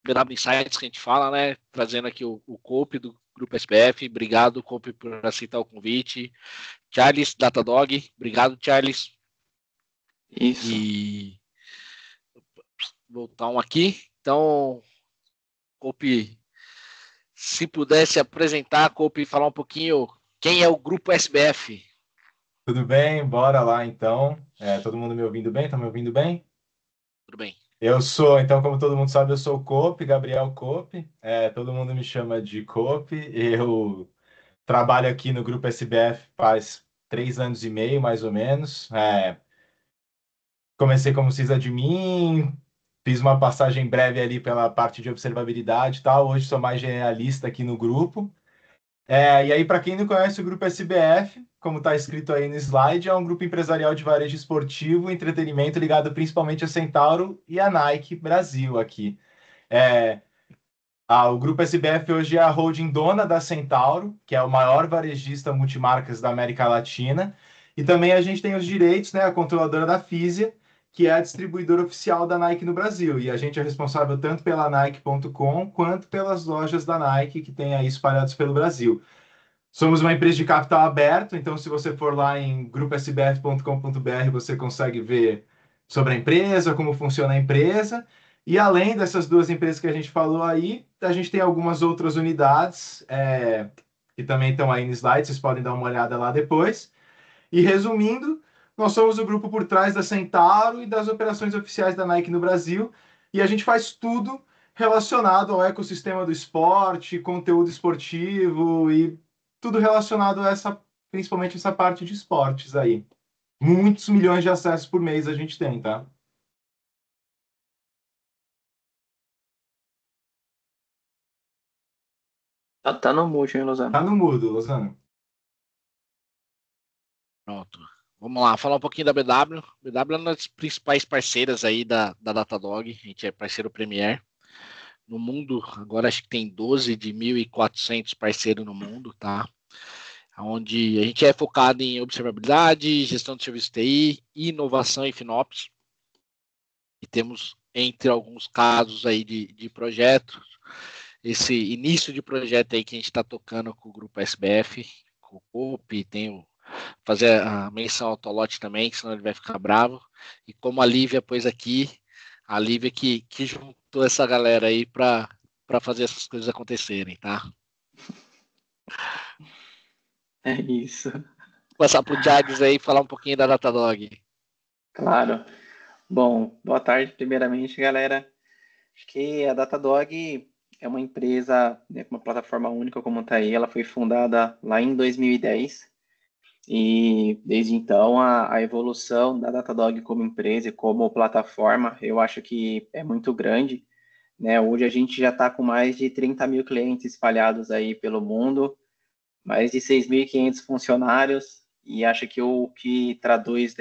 BW Insights que a gente fala, né? Trazendo aqui o Cope do Grupo SBF. Obrigado, Cope, por aceitar o convite. Charles, Datadog. Obrigado, Charles. Isso. E voltar aqui. Então, Cope, se pudesse apresentar, Cope, falar um pouquinho quem é o Grupo SBF. Tudo bem? Bora lá, então. Todo mundo me ouvindo bem? Tá me ouvindo bem? Tudo bem. Eu sou, então, como todo mundo sabe, eu sou o Cope, Gabriel Cope. Todo mundo me chama de Cope. Eu trabalho aqui no Grupo SBF faz 3 anos e meio, mais ou menos. Comecei como sysadmin, fiz uma passagem breve ali pela parte de observabilidade e tal. Hoje sou mais generalista aqui no grupo. E aí, para quem não conhece o Grupo SBF, como está escrito aí no slide, é um grupo empresarial de varejo esportivo e entretenimento ligado principalmente a Centauro e a Nike Brasil aqui. O Grupo SBF hoje é a holding dona da Centauro, que é o maior varejista multimarcas da América Latina, e também a gente tem os direitos, né, a controladora da Fisia, que é a distribuidora oficial da Nike no Brasil, e a gente é responsável tanto pela Nike.com quanto pelas lojas da Nike que tem aí espalhados pelo Brasil. Somos uma empresa de capital aberto, então se você for lá em gruposbf.com.br, você consegue ver sobre a empresa, como funciona a empresa. E além dessas duas empresas que a gente falou aí, a gente tem algumas outras unidades que também estão aí no slide, vocês podem dar uma olhada lá depois. E resumindo, nós somos o grupo por trás da Centauro e das operações oficiais da Nike no Brasil, e a gente faz tudo relacionado ao ecossistema do esporte, conteúdo esportivo e tudo relacionado a principalmente essa parte de esportes aí. Muitos milhões de acessos por mês a gente tem, tá? Tá no mute, hein, Lozano? Tá no mudo, Lozano. Pronto. Vamos lá, falar um pouquinho da BW. BW é uma das principais parceiras aí da Datadog. A gente é parceiro Premier. No mundo, agora acho que tem 12 de 1.400 parceiros no mundo, tá? Onde a gente é focado em observabilidade, gestão de serviço TI, inovação e FinOps. E temos, entre alguns casos aí de projetos, esse início de projeto aí que a gente está tocando com o Grupo SBF, com o COP, tem fazer a menção ao Tolote também, que senão ele vai ficar bravo. E como a Lívia pôs aqui, a Lívia que juntou essa galera aí para fazer essas coisas acontecerem, tá? É isso. Vou passar pro Charles aí e falar um pouquinho da Datadog. Claro. Bom, boa tarde, primeiramente, galera. Acho que a Datadog é uma empresa, né, com uma plataforma única como está aí. Ela foi fundada lá em 2010 e desde então a evolução da Datadog como empresa e como plataforma, eu acho que é muito grande, né? Hoje a gente já está com mais de 30 mil clientes espalhados aí pelo mundo, mais de 6.500 funcionários, e acho que o que traduz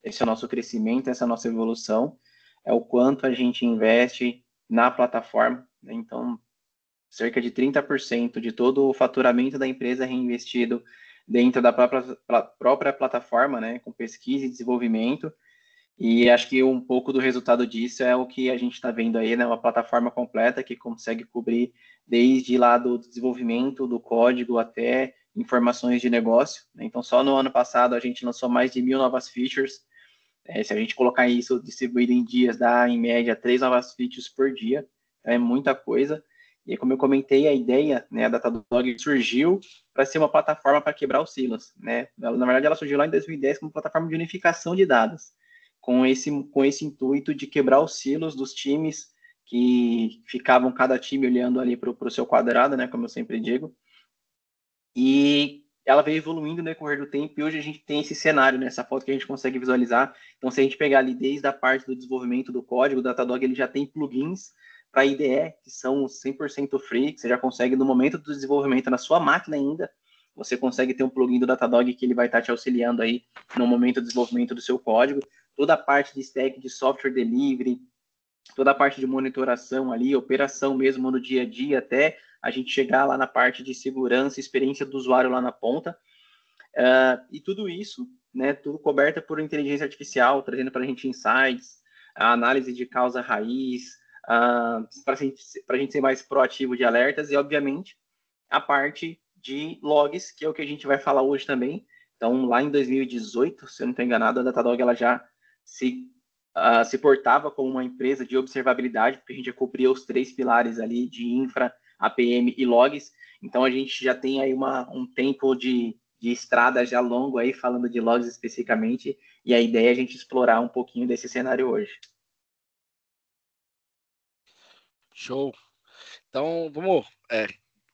esse nosso crescimento, essa nossa evolução, é o quanto a gente investe na plataforma, né? Então, cerca de 30% de todo o faturamento da empresa é reinvestido dentro da própria plataforma, né, com pesquisa e desenvolvimento, e acho que um pouco do resultado disso é o que a gente está vendo aí, né, uma plataforma completa que consegue cobrir desde lá do desenvolvimento, do código, até informações de negócio, né? Então, só no ano passado a gente lançou mais de 1.000 novas features. Se a gente colocar isso distribuído em dias, dá em média 3 novas features por dia, é muita coisa. E como eu comentei, a ideia, né, da Datadog surgiu para ser uma plataforma para quebrar os silos, né? Na verdade, ela surgiu lá em 2010 como plataforma de unificação de dados, com esse intuito de quebrar os silos dos times que ficavam cada time olhando ali para o seu quadrado, né, como eu sempre digo. E ela veio evoluindo no decorrer do tempo e hoje a gente tem esse cenário, né, essa foto que a gente consegue visualizar. Então, se a gente pegar ali desde a parte do desenvolvimento do código, o Datadog ele já tem plugins para IDE, que são 100% free, que você já consegue no momento do desenvolvimento na sua máquina ainda, você consegue ter um plugin do Datadog que ele vai estar te auxiliando aí no momento do desenvolvimento do seu código. Toda a parte de stack de software delivery, toda a parte de monitoração ali, operação mesmo no dia a dia, até a gente chegar lá na parte de segurança, experiência do usuário lá na ponta. E tudo isso, né, tudo coberto por inteligência artificial, trazendo para a gente insights, a análise de causa raiz, para a gente ser mais proativo de alertas e, obviamente, a parte de logs, que é o que a gente vai falar hoje também. Então, lá em 2018, se eu não estou enganado, a Datadog ela já se portava como uma empresa de observabilidade, porque a gente já cobria os 3 pilares ali de infra, APM e logs. Então, a gente já tem aí um tempo de estrada já longo aí, falando de logs especificamente, e a ideia é a gente explorar um pouquinho desse cenário hoje. Show. Então, vamos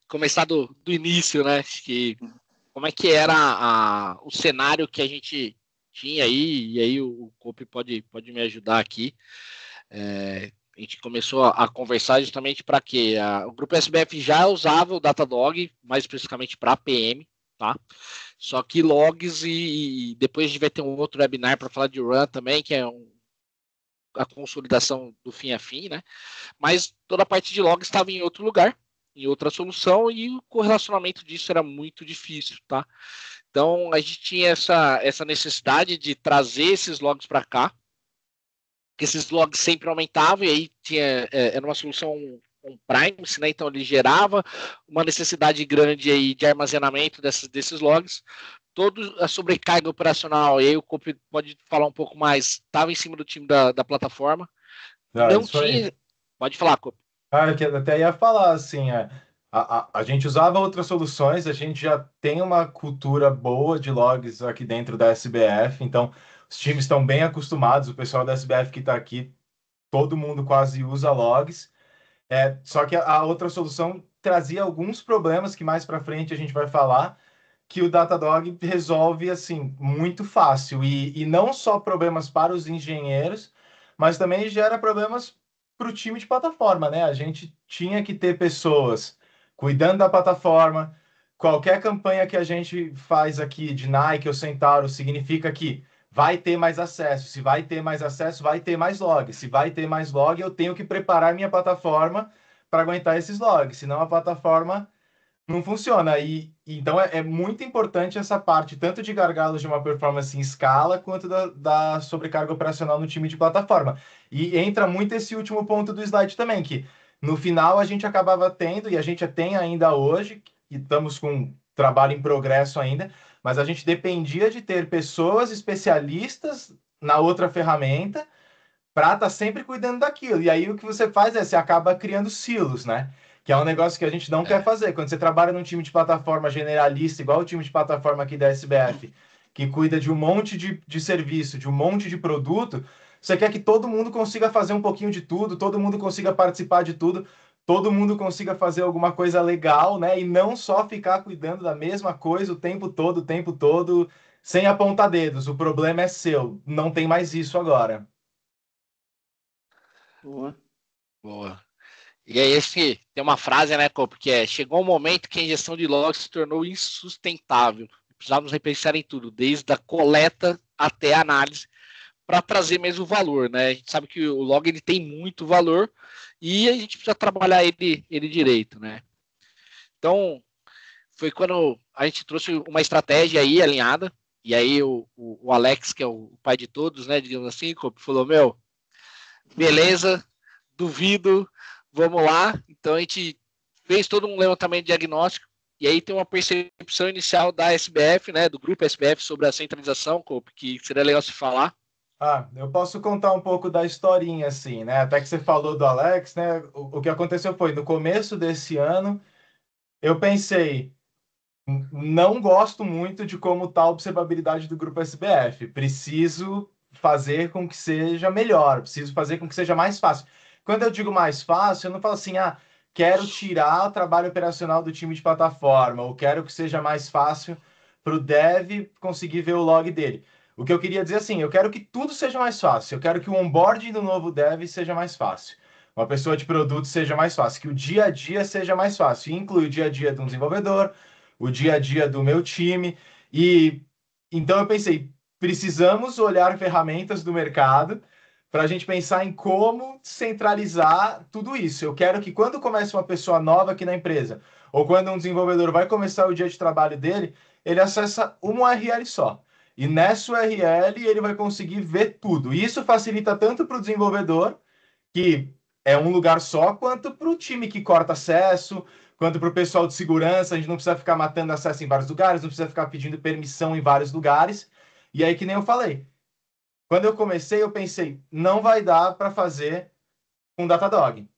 começar do início, né? Como é que era o cenário que a gente tinha aí, e aí o Cope pode me ajudar aqui. A gente começou a conversar justamente para quê? O grupo SBF já usava o Datadog, mais especificamente para APM, tá? Só que logs e depois a gente vai ter um outro webinar para falar de Run também, que é a consolidação do fim a fim, né? Mas toda a parte de logs estava em outro lugar, em outra solução, e o correlacionamento disso era muito difícil, tá? Então a gente tinha essa necessidade de trazer esses logs para cá, que esses logs sempre aumentavam, e aí era uma solução on-premise, né? Então ele gerava uma necessidade grande aí de armazenamento desses logs. Toda a sobrecarga operacional, e aí o Cope pode falar um pouco mais, estava em cima do time da plataforma. Não tinha. Aí. Pode falar, Cope. Eu até ia falar assim, a gente usava outras soluções, a gente já tem uma cultura boa de logs aqui dentro da SBF, então os times estão bem acostumados, o pessoal da SBF que está aqui, todo mundo quase usa logs. Só que a outra solução trazia alguns problemas que mais para frente a gente vai falar, que o Datadog resolve assim muito fácil, e não só problemas para os engenheiros, mas também gera problemas para o time de plataforma, né? A gente tinha que ter pessoas cuidando da plataforma. Qualquer campanha que a gente faz aqui de Nike ou Centauro significa que vai ter mais acesso. Se vai ter mais acesso, vai ter mais log. Se vai ter mais log, eu tenho que preparar minha plataforma para aguentar esses logs, senão a plataforma não funciona. Então é muito importante essa parte, tanto de gargalos de uma performance em escala, quanto da sobrecarga operacional no time de plataforma. E entra muito esse último ponto do slide também, que no final a gente acabava tendo, e a gente tem ainda hoje, e estamos com trabalho em progresso ainda, mas a gente dependia de ter pessoas especialistas na outra ferramenta para estar sempre cuidando daquilo. E aí o que você faz você acaba criando silos, né? Que é um negócio que a gente não quer fazer. Quando você trabalha num time de plataforma generalista, igual o time de plataforma aqui da SBF, que cuida de um monte de serviço, de um monte de produto, você quer que todo mundo consiga fazer um pouquinho de tudo, todo mundo consiga participar de tudo, todo mundo consiga fazer alguma coisa legal, né? E não só ficar cuidando da mesma coisa o tempo todo, sem apontar dedos. O problema é seu. Não tem mais isso agora. Boa. E aí tem uma frase, né, Cope, que chegou um momento que a ingestão de logs se tornou insustentável. Precisávamos repensar em tudo, desde a coleta até a análise, para trazer mesmo valor, né? A gente sabe que o log ele tem muito valor e a gente precisa trabalhar ele direito, né? Então, foi quando a gente trouxe uma estratégia aí alinhada, e aí o Alex, que é o pai de todos, né, digamos assim, falou, beleza, duvido, vamos lá. Então a gente fez todo um levantamento diagnóstico, e aí tem uma percepção inicial da SBF, né, do grupo SBF, sobre a centralização, que seria legal se falar. Eu posso contar um pouco da historinha, assim, né? Até que você falou do Alex, né? O que aconteceu foi, no começo desse ano, eu pensei, não gosto muito de como está a observabilidade do grupo SBF. Preciso fazer com que seja melhor, preciso fazer com que seja mais fácil. Quando eu digo mais fácil, eu não falo assim, quero tirar o trabalho operacional do time de plataforma, ou quero que seja mais fácil para o dev conseguir ver o log dele. O que eu queria dizer assim, eu quero que tudo seja mais fácil, eu quero que o onboarding do novo dev seja mais fácil, uma pessoa de produto seja mais fácil, que o dia a dia seja mais fácil, inclui o dia a dia de um desenvolvedor, o dia a dia do meu time. E então eu pensei, precisamos olhar ferramentas do mercado para a gente pensar em como centralizar tudo isso. Eu quero que quando comece uma pessoa nova aqui na empresa, ou quando um desenvolvedor vai começar o dia de trabalho dele, ele acessa uma URL só. E nessa URL ele vai conseguir ver tudo. E isso facilita tanto para o desenvolvedor, que é um lugar só, quanto para o time que corta acesso, quanto para o pessoal de segurança. A gente não precisa ficar matando acesso em vários lugares, não precisa ficar pedindo permissão em vários lugares. E aí, que nem eu falei, quando eu comecei, eu pensei, não vai dar para fazer com Datadog.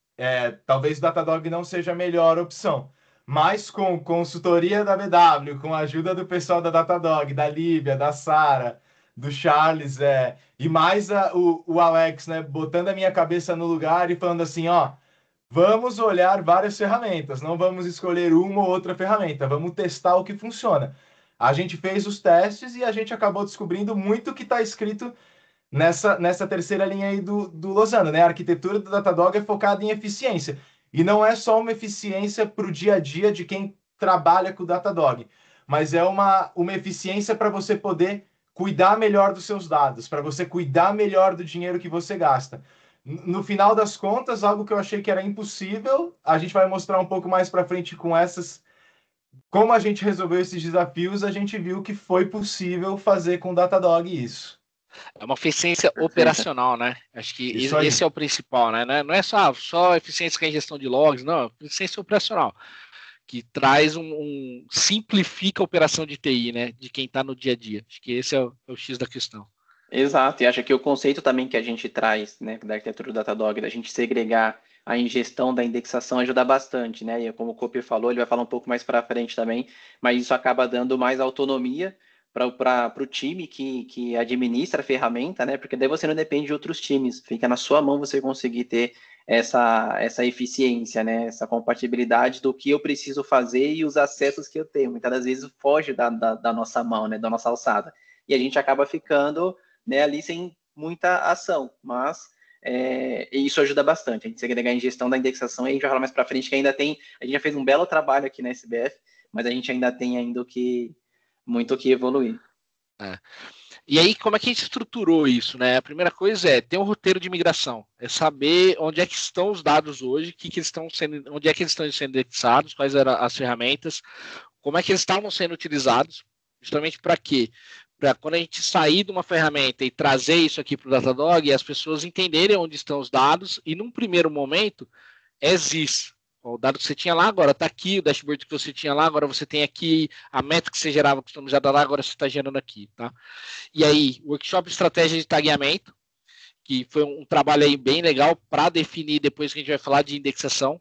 Talvez o Datadog não seja a melhor opção, mas com consultoria da BW, com a ajuda do pessoal da Datadog, da Lívia, da Sara, do Charles, e mais o Alex, né, botando a minha cabeça no lugar e falando assim, ó, vamos olhar várias ferramentas, não vamos escolher uma ou outra ferramenta, vamos testar o que funciona. A gente fez os testes e a gente acabou descobrindo muito que está escrito nessa terceira linha aí do Lozano, né? A arquitetura do Datadog é focada em eficiência. E não é só uma eficiência para o dia a dia de quem trabalha com o Datadog, mas é uma eficiência para você poder cuidar melhor dos seus dados, para você cuidar melhor do dinheiro que você gasta. No final das contas, algo que eu achei que era impossível, a gente vai mostrar um pouco mais para frente com essas. Como a gente resolveu esses desafios, a gente viu que foi possível fazer com o Datadog isso. É uma eficiência operacional, né? Acho que esse é o principal, né? Não é só eficiência com a ingestão de logs, não, é eficiência operacional, que traz simplifica a operação de TI, né? De quem está no dia a dia. Acho que esse é o X da questão. Exato, e acho que o conceito também que a gente traz, né, da arquitetura do Datadog, da gente segregar a ingestão da indexação ajuda bastante, né? E como o Copy falou, ele vai falar um pouco mais para frente também, mas isso acaba dando mais autonomia para o time que administra a ferramenta, né? Porque daí você não depende de outros times, fica na sua mão você conseguir ter essa eficiência, né? Essa compatibilidade do que eu preciso fazer e os acessos que eu tenho. Muitas das vezes foge da nossa mão, né? Da nossa alçada. E a gente acaba ficando, né, ali sem muita ação, mas isso ajuda bastante. A gente segregar a ingestão da indexação e a gente vai falar mais para frente que ainda tem, a gente já fez um belo trabalho aqui na SBF, mas a gente ainda tem muito que evoluir. E aí, como é que a gente estruturou isso, né? A primeira coisa é ter um roteiro de migração, é saber onde é que estão os dados hoje, onde é que eles estão sendo indexados, quais eram as ferramentas, como é que eles estavam sendo utilizados, justamente para quê? Para quando a gente sair de uma ferramenta e trazer isso aqui para o Datadog, as pessoas entenderem onde estão os dados e, num primeiro momento, is. O dado que você tinha lá agora está aqui, o dashboard que você tinha lá agora você tem aqui, a meta que você gerava customizada lá agora você está gerando aqui, tá? E aí, workshop de estratégia de tagueamento, que foi um trabalho aí bem legal para definir, depois que a gente vai falar de indexação.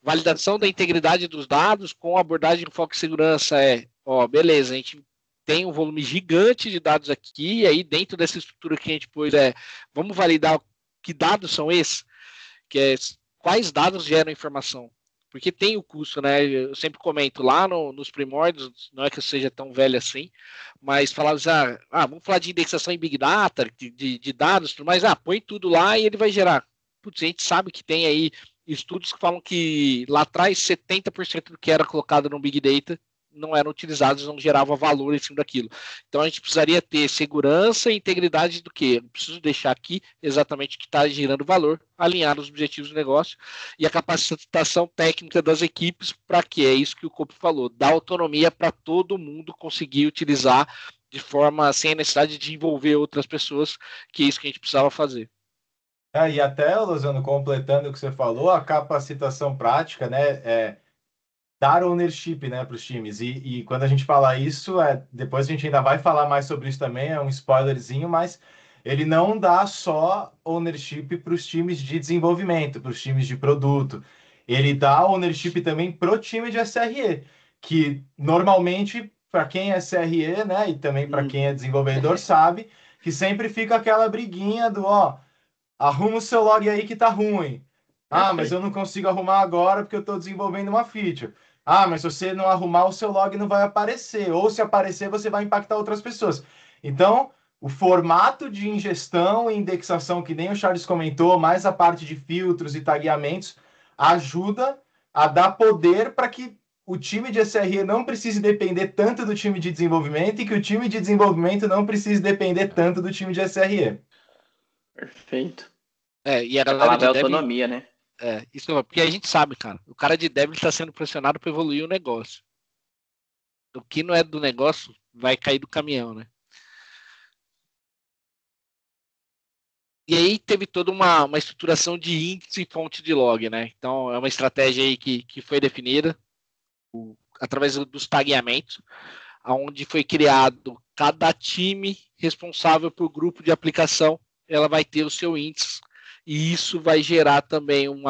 Validação da integridade dos dados com abordagem de foco em segurança. Beleza, a gente tem um volume gigante de dados aqui, e aí dentro dessa estrutura que a gente pôs vamos validar que dados são esses, quais dados geram informação. Porque tem o custo, né? Eu sempre comento lá nos primórdios, não é que eu seja tão velho assim, mas falava assim, vamos falar de indexação em Big Data, de dados, mas põe tudo lá e ele vai gerar. Putz, a gente sabe que tem aí estudos que falam que lá atrás 70% do que era colocado no Big Data não eram utilizados, não gerava valor em cima daquilo. Então a gente precisaria ter segurança e integridade do que? Eu preciso deixar aqui exatamente o que está gerando valor, alinhar os objetivos do negócio e a capacitação técnica das equipes para que é isso que o Copo falou, dar autonomia para todo mundo conseguir utilizar de forma sem a necessidade de envolver outras pessoas, que é isso que a gente precisava fazer. E até, Lozano, completando o que você falou, a capacitação prática, né, dar ownership, né, para os times. E quando a gente fala isso, depois a gente ainda vai falar mais sobre isso também, é um spoilerzinho, mas ele não dá só ownership para os times de desenvolvimento, para os times de produto. Ele dá ownership também para o time de SRE, que normalmente, para quem é SRE, né, e também para quem é desenvolvedor, sabe que sempre fica aquela briguinha do, arruma o seu log aí que tá ruim. Mas eu não consigo arrumar agora porque eu estou desenvolvendo uma feature. Mas se você não arrumar, o seu log não vai aparecer. Ou se aparecer, você vai impactar outras pessoas. Então, o formato de ingestão e indexação, que nem o Charles comentou, mais a parte de filtros e tagueamentos, ajuda a dar poder para que o time de SRE não precise depender tanto do time de desenvolvimento e que o time de desenvolvimento não precise depender tanto do time de SRE. Perfeito. E a galera de autonomia, né? Isso é porque a gente sabe, cara, o cara de dev está sendo pressionado para evoluir o negócio. O que não é do negócio vai cair do caminhão, né? E aí teve toda uma estruturação de índice e fonte de log, né? Então é uma estratégia aí que foi definida através dos tagueamentos, onde foi criado cada time responsável por grupo de aplicação, ela vai ter o seu índice, e isso vai gerar também um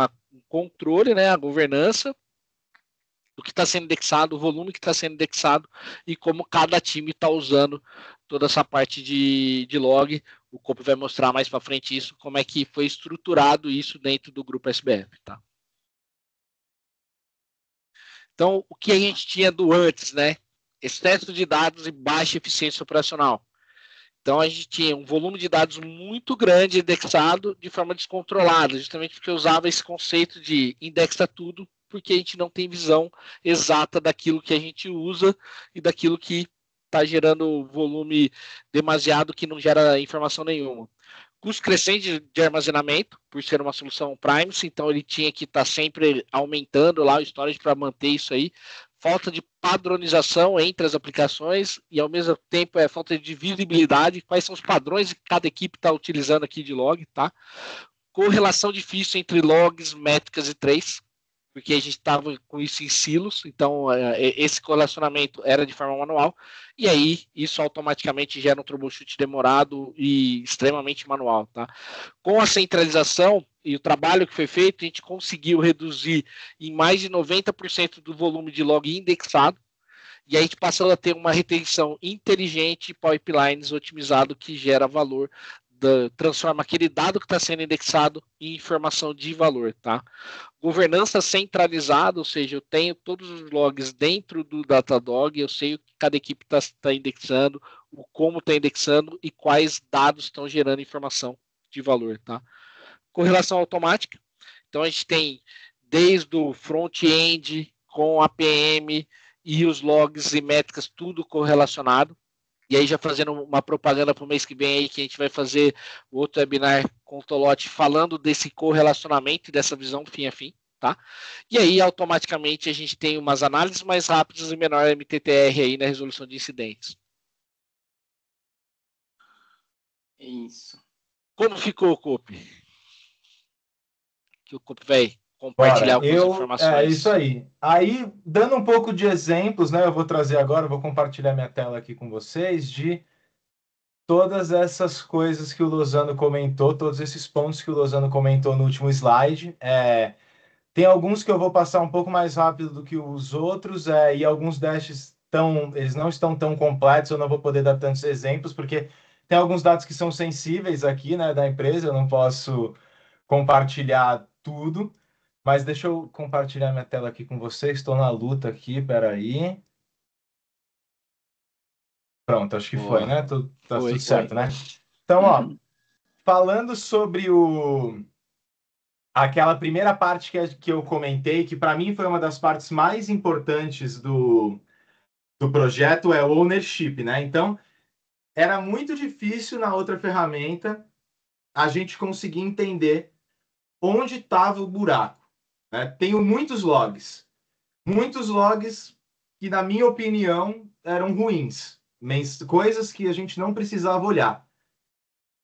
controle, né, a governança do que está sendo indexado, o volume que está sendo indexado e como cada time está usando toda essa parte de log. O Copo vai mostrar mais para frente isso, como é que foi estruturado isso dentro do grupo SBF, tá? Então, o que a gente tinha do antes, né? Excesso de dados e baixa eficiência operacional. Então, a gente tinha um volume de dados muito grande indexado de forma descontrolada, justamente porque usava esse conceito de indexa tudo, porque a gente não tem visão exata daquilo que a gente usa e daquilo que está gerando volume demasiado que não gera informação nenhuma. Custo crescente de armazenamento, por ser uma solução Privacy, então ele tinha que estar sempre aumentando lá o storage para manter isso aí. Falta de padronização entre as aplicações e, ao mesmo tempo, falta de visibilidade. Quais são os padrões que cada equipe está utilizando aqui de log, tá? Correlação difícil entre logs, métricas e trace, porque a gente estava com isso em silos, então esse correlacionamento era de forma manual, e aí isso automaticamente gera um troubleshoot demorado e extremamente manual, tá? Com a centralização e o trabalho que foi feito, a gente conseguiu reduzir em mais de 90% do volume de log indexado, e aí a gente passou a ter uma retenção inteligente e pipelines otimizado que gera valor, transforma aquele dado que está sendo indexado em informação de valor, tá? Governança centralizada, ou seja, eu tenho todos os logs dentro do Datadog, eu sei o que cada equipe está indexando, o como está indexando e quais dados estão gerando informação de valor, tá? Correlação automática, então a gente tem desde o front-end com APM e os logs e métricas tudo correlacionado. E aí, já fazendo uma propaganda para o mês que vem aí, que a gente vai fazer outro webinar com o Tolotti falando desse correlacionamento e dessa visão fim a fim, tá? E aí, automaticamente, a gente tem umas análises mais rápidas e menor MTTR aí na resolução de incidentes. Isso. Como ficou o Cope? Que o Cope vai compartilhar algumas informações. É isso aí. Aí, dando um pouco de exemplos, né? Eu vou trazer agora, vou compartilhar minha tela aqui com vocês de todas essas coisas que o Lozano comentou, todos esses pontos que o Lozano comentou no último slide. Tem alguns que eu vou passar um pouco mais rápido do que os outros, e alguns dashes eles não estão tão completos, eu não vou poder dar tantos exemplos, porque tem alguns dados que são sensíveis aqui, né, da empresa, eu não posso compartilhar tudo. Mas deixa eu compartilhar minha tela aqui com vocês. Estou na luta aqui, peraí. Pronto, acho que foi, né? Tá tudo certo, né? Então, ó, falando sobre aquela primeira parte que eu comentei, que para mim foi uma das partes mais importantes do projeto, é o ownership, né? Então, era muito difícil na outra ferramenta a gente conseguir entender onde estava o buraco, né? Tenho muitos logs que, na minha opinião, eram ruins, coisas que a gente não precisava olhar.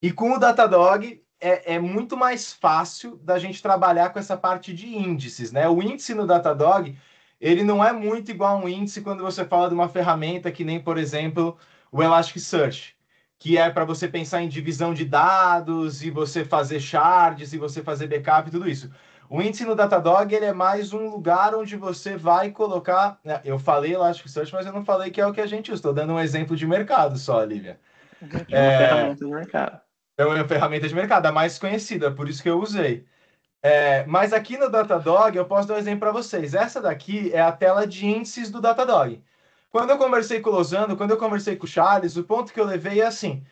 E com o Datadog é muito mais fácil da gente trabalhar com essa parte de índices, né? O índice no Datadog, ele não é muito igual a um índice quando você fala de uma ferramenta que nem, por exemplo, o Elasticsearch, que é para você pensar em divisão de dados e você fazer shards e você fazer backup e tudo isso. O índice no Datadog, ele é mais um lugar onde você vai colocar... Eu falei Elasticsearch, mas eu não falei que é o que a gente usa. Estou dando um exemplo de mercado só, Lívia. É uma ferramenta de mercado. É uma ferramenta de mercado, a mais conhecida, por isso que eu usei. Mas aqui no Datadog, eu posso dar um exemplo para vocês. Essa daqui é a tela de índices do Datadog. Quando eu conversei com o Lozano, quando eu conversei com o Charles, o ponto que eu levei é assim: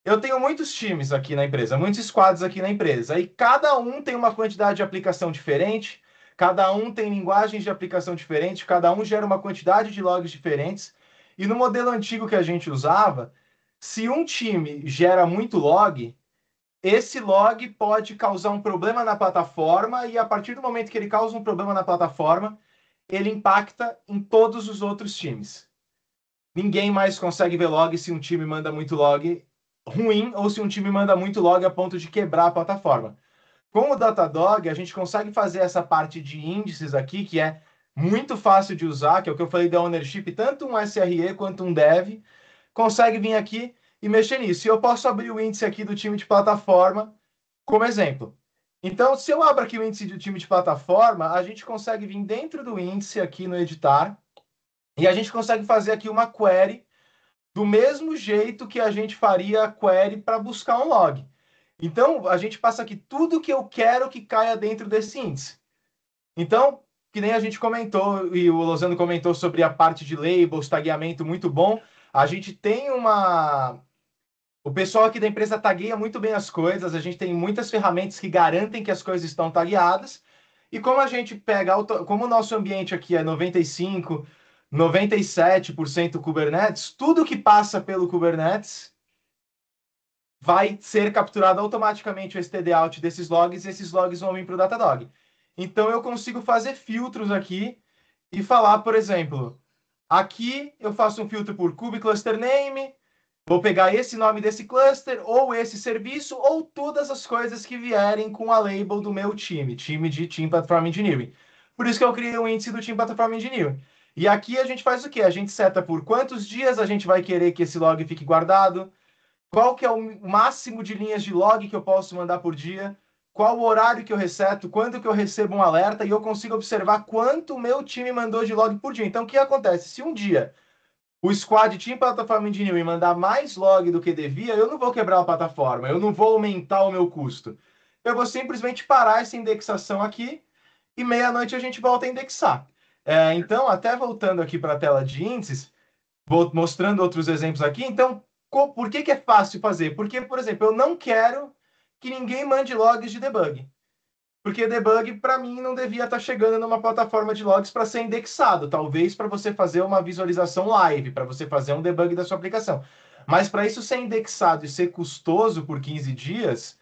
eu tenho muitos times aqui na empresa, muitos squads aqui na empresa, e cada um tem uma quantidade de aplicação diferente, cada um tem linguagens de aplicação diferentes, cada um gera uma quantidade de logs diferentes. E no modelo antigo que a gente usava, se um time gera muito log, esse log pode causar um problema na plataforma, e a partir do momento que ele causa um problema na plataforma, ele impacta em todos os outros times. Ninguém mais consegue ver log se um time manda muito log ruim ou se um time manda muito log a ponto de quebrar a plataforma. Com o Datadog, a gente consegue fazer essa parte de índices aqui, que é muito fácil de usar, que é o que eu falei da ownership, tanto um SRE quanto um dev, consegue vir aqui e mexer nisso. E eu posso abrir o índice aqui do time de plataforma como exemplo. Então, se eu abro aqui o índice do time de plataforma, a gente consegue vir dentro do índice aqui no editar e a gente consegue fazer aqui uma query do mesmo jeito que a gente faria a query para buscar um log. Então, a gente passa aqui tudo que eu quero que caia dentro desse índice. Então, que nem a gente comentou, e o Lozano comentou sobre a parte de labels, tagueamento muito bom, a gente tem uma... O pessoal aqui da empresa tagueia muito bem as coisas, a gente tem muitas ferramentas que garantem que as coisas estão tagueadas, e como a gente pega, como o nosso ambiente aqui é 95, 97% Kubernetes, tudo que passa pelo Kubernetes vai ser capturado automaticamente o std out desses logs e esses logs vão vir para o Datadog. Então eu consigo fazer filtros aqui e falar, por exemplo, aqui eu faço um filtro por kubeclustername, vou pegar esse nome desse cluster, ou esse serviço, ou todas as coisas que vierem com a label do meu time de Team Platform Engineering. Por isso que eu criei um índice do Team Platform Engineering. E aqui a gente faz o quê? A gente seta por quantos dias a gente vai querer que esse log fique guardado, qual que é o máximo de linhas de log que eu posso mandar por dia, qual o horário que eu reseto, quando que eu recebo um alerta, e eu consigo observar quanto o meu time mandou de log por dia. Então, o que acontece? Se um dia o squad Team Platform Engineering mandar mais log do que devia, eu não vou quebrar a plataforma, eu não vou aumentar o meu custo. Eu vou simplesmente parar essa indexação aqui e meia-noite a gente volta a indexar. Então, até voltando aqui para a tela de índices, vou mostrando outros exemplos aqui. Então, por que é fácil fazer? Porque, por exemplo, eu não quero que ninguém mande logs de debug. Porque debug, para mim, não devia estar chegando numa plataforma de logs para ser indexado. Talvez para você fazer uma visualização live, para você fazer um debug da sua aplicação. Mas para isso ser indexado e ser custoso por 15 dias,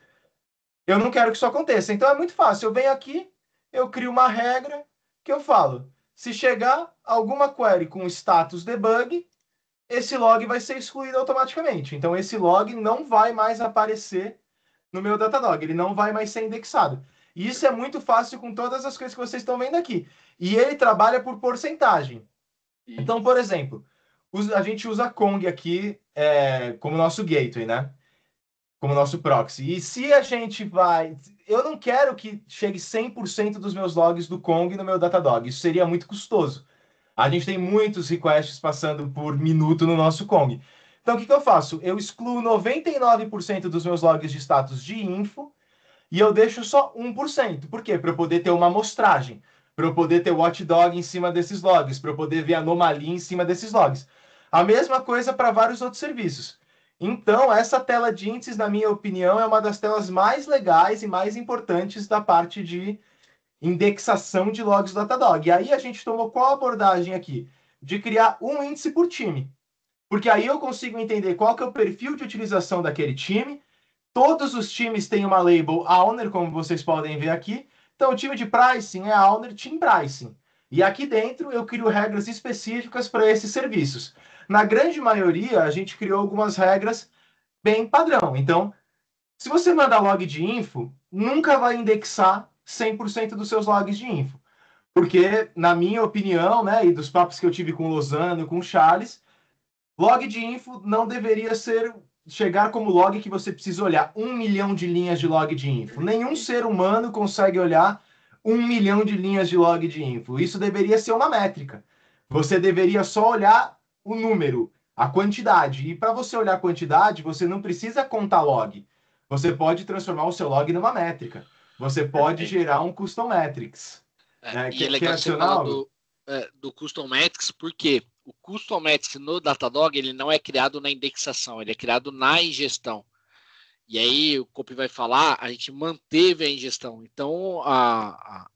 eu não quero que isso aconteça. Então é muito fácil. Eu venho aqui, eu crio uma regra que eu falo. Se chegar alguma query com status debug, esse log vai ser excluído automaticamente. Então esse log não vai mais aparecer no meu Datadog, ele não vai mais ser indexado. E isso é muito fácil com todas as coisas que vocês estão vendo aqui. E ele trabalha por porcentagem. Então, por exemplo, a gente usa Kong aqui como nosso gateway, né? Como nosso proxy. E se a gente vai... Eu não quero que chegue 100% dos meus logs do Kong no meu Datadog. Isso seria muito custoso. A gente tem muitos requests passando por minuto no nosso Kong. Então, o que eu faço? Eu excluo 99% dos meus logs de status de info e eu deixo só 1%. Por quê? Para eu poder ter uma amostragem, para eu poder ter watchdog em cima desses logs, para eu poder ver anomalia em cima desses logs. A mesma coisa para vários outros serviços. Então, essa tela de índices, na minha opinião, é uma das telas mais legais e mais importantes da parte de indexação de logs do Datadog. E aí a gente tomou qual abordagem aqui? De criar um índice por time. Porque aí eu consigo entender qual que é o perfil de utilização daquele time. Todos os times têm uma label owner, como vocês podem ver aqui. Então, o time de pricing é owner team pricing. E aqui dentro eu crio regras específicas para esses serviços. Na grande maioria, a gente criou algumas regras bem padrão. Então, se você mandar log de info, nunca vai indexar 100% dos seus logs de info. Porque, na minha opinião, né, e dos papos que eu tive com o Lozano, com o Charles, log de info não deveria chegar como log que você precisa olhar 1 milhão de linhas de log de info. Nenhum ser humano consegue olhar 1 milhão de linhas de log de info. Isso deveria ser uma métrica. Você deveria só olhar o número, a quantidade. E para você olhar a quantidade, você não precisa contar log. Você pode transformar o seu log numa métrica. Você pode gerar um custom metrics. E é legal você falar do Custom Metrics, porque o Custom Metrics no Datadog ele não é criado na indexação, ele é criado na ingestão. E aí o Copy vai falar, a gente manteve a ingestão. Então,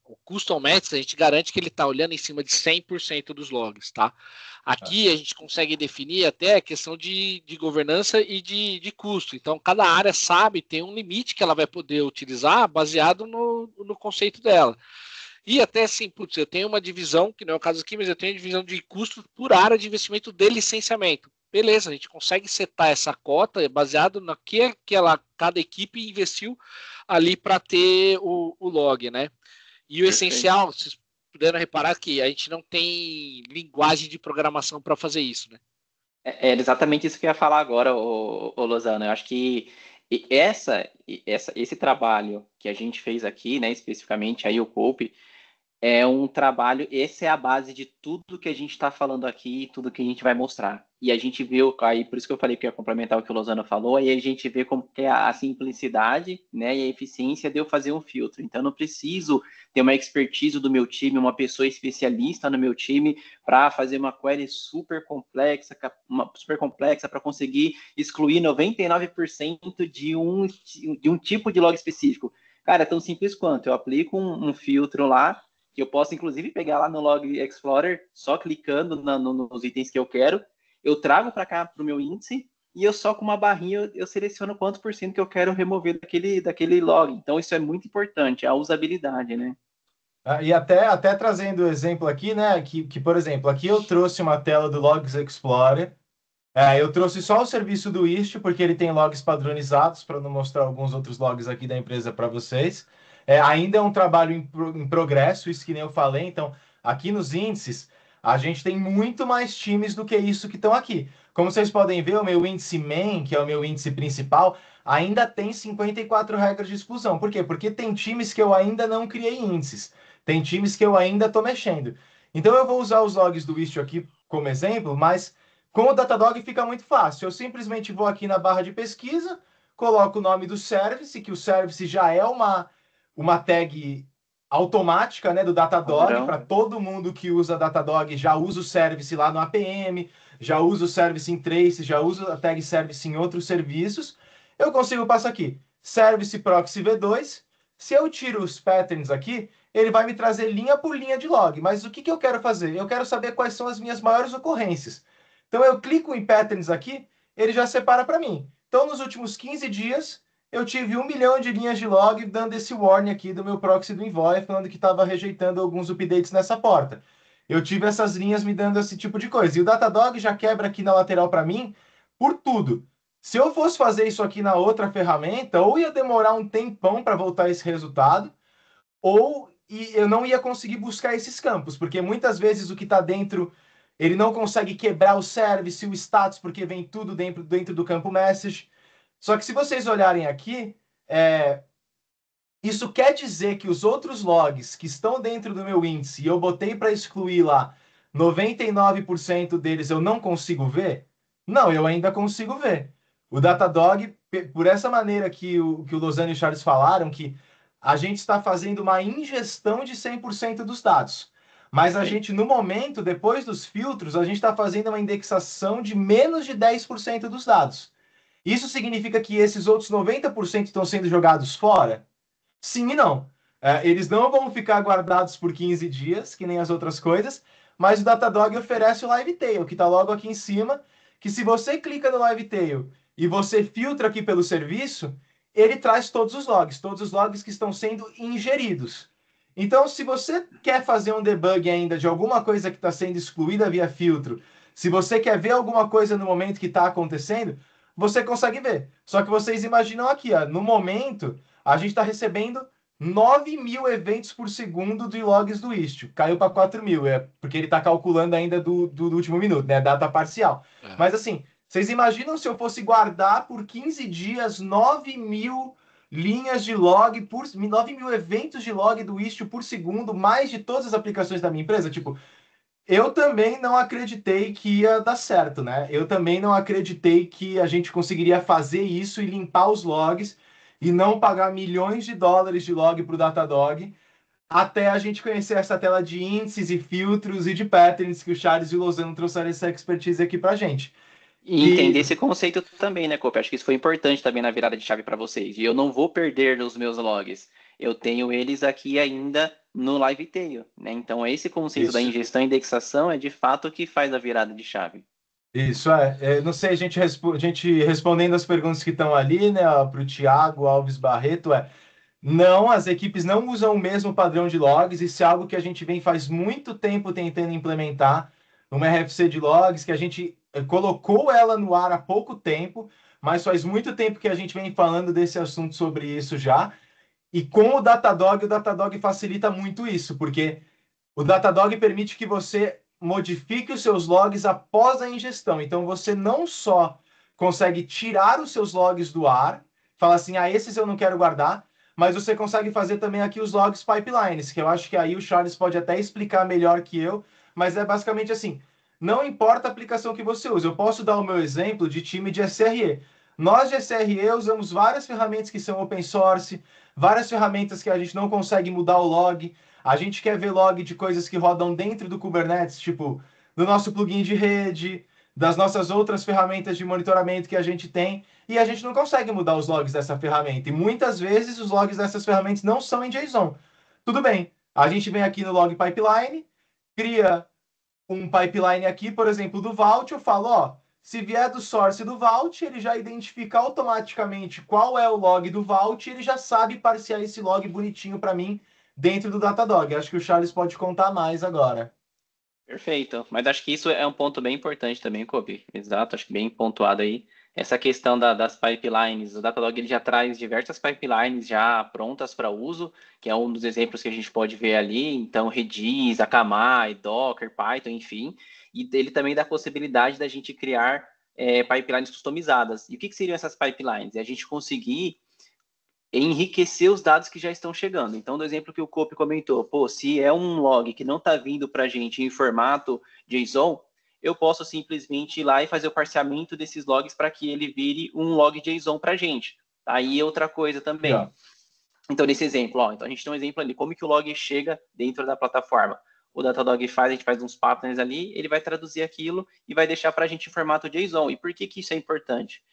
o Custom Metrics, a gente garante que ele está olhando em cima de 100% dos logs, tá? Aqui a gente consegue definir até a questão de governança e de custo. Então, cada área sabe, tem um limite que ela vai poder utilizar baseado no conceito dela. E até assim, eu tenho uma divisão, que não é o caso aqui, mas eu tenho divisão de custo por área de investimento de licenciamento. beleza, a gente consegue setar essa cota baseado no que cada equipe investiu ali para ter o log, né? E o essencial, vocês puderam reparar que a gente não tem linguagem de programação para fazer isso, né? É exatamente isso que eu ia falar agora, o Lozano. Eu acho que esse trabalho que a gente fez aqui, né, especificamente aí o Cope, é um trabalho, essa é a base de tudo que a gente está falando aqui, tudo que a gente vai mostrar. E a gente viu, aí por isso que eu falei que ia complementar o que o Lozano falou, aí a gente vê como que é a simplicidade, né, e a eficiência de eu fazer um filtro. Então, eu não preciso ter uma expertise do meu time, uma pessoa especialista no meu time para fazer uma query super complexa para conseguir excluir 99% de um tipo de log específico. Cara, é tão simples quanto eu aplico um filtro lá, que eu posso, inclusive, pegar lá no Log Explorer, só clicando nos itens que eu quero, eu trago para cá para o meu índice, e eu só com uma barrinha eu seleciono quanto por cento que eu quero remover daquele log. Então, isso é muito importante, a usabilidade, né? E até trazendo o exemplo aqui, né, que, por exemplo, aqui eu trouxe uma tela do Logs Explorer. Eu trouxe só o serviço do Istio, porque ele tem logs padronizados, para não mostrar alguns outros logs aqui da empresa para vocês. Ainda é um trabalho em progresso, isso que nem eu falei. Então, aqui nos índices, a gente tem muito mais times do que isso que estão aqui. Como vocês podem ver, o meu índice main, que é o meu índice principal, ainda tem 54 regras de exclusão. Por quê? Porque tem times que eu ainda não criei índices. Tem times que eu ainda estou mexendo. Então, eu vou usar os logs do Istio aqui como exemplo, mas com o Datadog fica muito fácil. Eu simplesmente vou aqui na barra de pesquisa, coloco o nome do service, que o service já é uma tag automática, né, do Datadog, para todo mundo que usa Datadog já usa o service lá no APM, já usa o service em Trace, já usa a tag service em outros serviços. Eu consigo passar aqui, service proxy v2. Se eu tiro os patterns aqui, ele vai me trazer linha por linha de log. Mas o que eu quero fazer? Eu quero saber quais são as minhas maiores ocorrências. Então eu clico em patterns aqui, ele já separa para mim. Então nos últimos 15 dias, eu tive 1 milhão de linhas de log dando esse warning aqui do meu proxy do Envoy, falando que estava rejeitando alguns updates nessa porta. Eu tive essas linhas me dando esse tipo de coisa. E o Datadog já quebra aqui na lateral para mim por tudo. Se eu fosse fazer isso aqui na outra ferramenta, ou ia demorar um tempão para voltar esse resultado, ou eu não ia conseguir buscar esses campos, porque muitas vezes o que está dentro, ele não consegue quebrar o service, o status, porque vem tudo dentro do campo message. Só que se vocês olharem aqui, isso quer dizer que os outros logs que estão dentro do meu índice, e eu botei para excluir lá, 99% deles eu não consigo ver? Não, eu ainda consigo ver. O Datadog, por essa maneira que o Lozano e o Charles falaram, que a gente está fazendo uma ingestão de 100% dos dados. Mas a gente, no momento, depois dos filtros, a gente está fazendo uma indexação de menos de 10% dos dados. Isso significa que esses outros 90% estão sendo jogados fora? Sim e não. Eles não vão ficar guardados por 15 dias, que nem as outras coisas, mas o Datadog oferece o Livetail, que está logo aqui em cima, que se você clica no Livetail e você filtra aqui pelo serviço, ele traz todos os logs que estão sendo ingeridos. Então, se você quer fazer um debug ainda de alguma coisa que está sendo excluída via filtro, se você quer ver alguma coisa no momento que está acontecendo, você consegue ver. Só que vocês imaginam aqui, no momento, a gente está recebendo 9.000 eventos por segundo de logs do Istio. Caiu para 4.000, porque ele está calculando ainda do último minuto, né? Data parcial. Mas assim, vocês imaginam se eu fosse guardar por 15 dias 9.000 linhas de log, 9.000 eventos de log do Istio por segundo, mais de todas as aplicações da minha empresa? Tipo, eu também não acreditei que ia dar certo, né? Eu também não acreditei que a gente conseguiria fazer isso e limpar os logs e não pagar milhões de dólares de log para o Datadog, até a gente conhecer essa tela de índices e filtros e de patterns que o Charles e o Lozano trouxeram essa expertise aqui para a gente. E entender esse conceito também, né, Cope? Acho que isso foi importante também na virada de chave para vocês. E eu não vou perder os meus logs. Eu tenho eles aqui ainda no Livetail, né? Então, esse conceito da ingestão e indexação é de fato o que faz a virada de chave. Isso, não sei, a gente respondendo as perguntas que estão ali, né, para o Thiago Alves Barreto, não, as equipes não usam o mesmo padrão de logs, isso é algo que a gente vem faz muito tempo tentando implementar, uma RFC de logs, que a gente colocou ela no ar há pouco tempo, mas faz muito tempo que a gente vem falando desse assunto sobre isso já. E com o Datadog facilita muito isso, porque o Datadog permite que você modifique os seus logs após a ingestão. Então, você não só consegue tirar os seus logs do ar, fala assim, esses eu não quero guardar, mas você consegue fazer também aqui os logs pipelines, que eu acho que aí o Charles pode até explicar melhor que eu, mas é basicamente assim, não importa a aplicação que você usa, eu posso dar o meu exemplo de time de SRE. Nós de SRE usamos várias ferramentas que são open source, várias ferramentas que a gente não consegue mudar o log, a gente quer ver log de coisas que rodam dentro do Kubernetes, tipo, do nosso plugin de rede, das nossas outras ferramentas de monitoramento que a gente tem, e a gente não consegue mudar os logs dessa ferramenta. E muitas vezes os logs dessas ferramentas não são em JSON. Tudo bem, a gente vem aqui no log pipeline, cria um pipeline aqui, por exemplo, do Vault, eu falo, se vier do source do Vault, ele já identifica automaticamente qual é o log do Vault, e ele já sabe parsear esse log bonitinho para mim dentro do Datadog. Acho que o Charles pode contar mais agora. Perfeito. Mas acho que isso é um ponto bem importante também, Kobe. Exato, acho que bem pontuado aí. Essa questão das pipelines, o Datadog ele já traz diversas pipelines já prontas para uso, que é um dos exemplos que a gente pode ver ali. Então, Redis, Akamai, Docker, Python, enfim. E ele também dá a possibilidade da gente criar pipelines customizadas. E o que seriam essas pipelines? É a gente conseguir enriquecer os dados que já estão chegando. Então, do exemplo que o Cope comentou, se é um log que não está vindo para a gente em formato JSON, eu posso simplesmente ir lá e fazer o parseamento desses logs para que ele vire um log JSON para a gente. Aí outra coisa também. Yeah. Então, nesse exemplo, então a gente tem um exemplo ali, como que o log chega dentro da plataforma. O Datadog a gente faz uns patterns ali, ele vai traduzir aquilo e vai deixar para a gente em formato JSON. E por que isso é importante?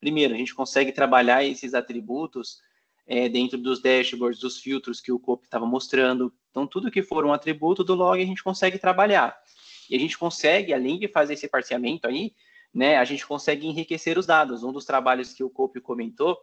Primeiro, a gente consegue trabalhar esses atributos dentro dos dashboards, dos filtros que o Cope estava mostrando. Então, tudo que for um atributo do log, a gente consegue trabalhar. E a gente consegue, além de fazer esse parseamento aí, né, a gente consegue enriquecer os dados. Um dos trabalhos que o Cope comentou,